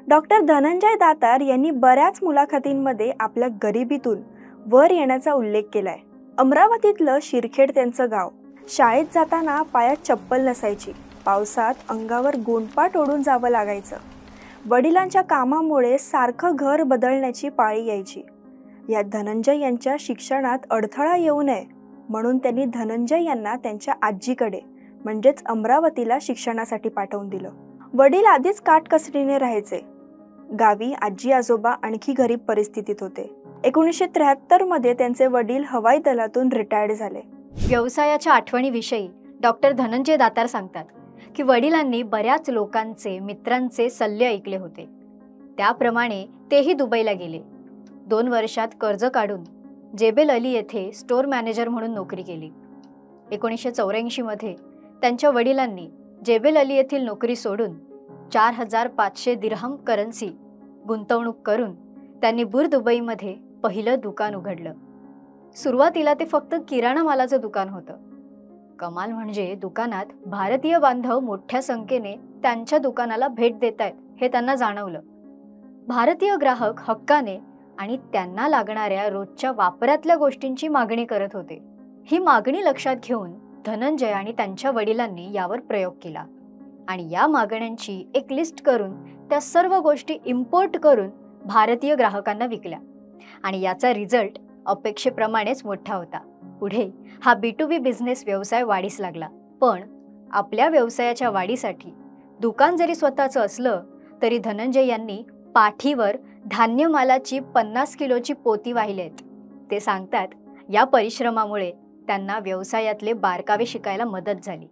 Doctor Dhananjay Datar यांनी बऱ्याच मुलाखतींमध्ये आपल्या गरिबीतून वर येण्याचा उल्लेख केलाय। अमरावतीतलं शिरखेड त्यांचं गाव। शाळेत जाताना पायात चप्पल नसायची, पावसात अंगावर गोंडपाट ओढून जावं लागायचं। वडिलांच्या कामामुळे सारखं घर बदलण्याची पाळी यायची। यात धनंजय यांच्या शिक्षणात अडथळा येऊ नये म्हणून त्यांनी धनंजय यांना त्यांच्या आजीकडे म्हणजेच अमरावतीला शिक्षणासाठी पाठवून दिलं। वडील आधीच काटकसरीने राहायचे। गावी आजी आजोबा आणखी गरीब परिस्थितीत होते। 1973 मध्ये त्यांचे वडील हवाई दलातून रिटायर्ड झाले। व्यवसायाच्या आठवणीविषयी डॉक्टर धनंजय दातार सांगतात की वडिलांनी बऱ्याच लोकांचे मित्रांचे सल्ले ऐकले होते, त्याप्रमाणे तेही दुबईला गेले। 2 वर्षात कर्ज काढून जेबेल अली येथे स्टोअर मॅनेजर म्हणून नोकरी केली। 1984 मध्ये त्यांच्या वडिलांनी जेबेल अली येथील नोकरी सोडून 4500 दिरहम करन्सी गुंतवणूक करून त्यांनी दुबईमध्ये पहिलं दुकान उघडलं। सुरुवातीला ते फक्त किराणा मालाचं दुकान होतं। कमाल म्हणजे दुकानात भारतीय बांधव मोठ्या संख्येने त्यांच्या दुकानाला भेट देत आहेत हे त्यांना जाणवलं। भारतीय ग्राहक हक्काने आणि त्यांना लागणाऱ्या रोजच्या वापरातल्या गोष्टींची मागणी करत होते। ही मागणी लक्षात घेऊन धनंजय आणि त्यांच्या वडिलांनी यावर प्रयोग केला आणि या मागण्यांची एक लिस्ट करून त्या सर्व गोष्टी इम्पोर्ट करून भारतीय ग्राहकांना विकल्या आणि याचा रिझल्ट अपेक्षेप्रमाणेच मोठा होता। पुढे हा B2B बिझनेस व्यवसाय वाढीस लागला। पण आपल्या व्यवसायाच्या वाढीसाठी दुकान जरी स्वतःचं असलं तरी धनंजय यांनी पाठीवर धान्य मालाची 50 किलोची पोती वाहिलेत। ते सांगतात या परिश्रमामुळे त्यांना व्यवसायातले बारकावे शिकायला मदत झाली।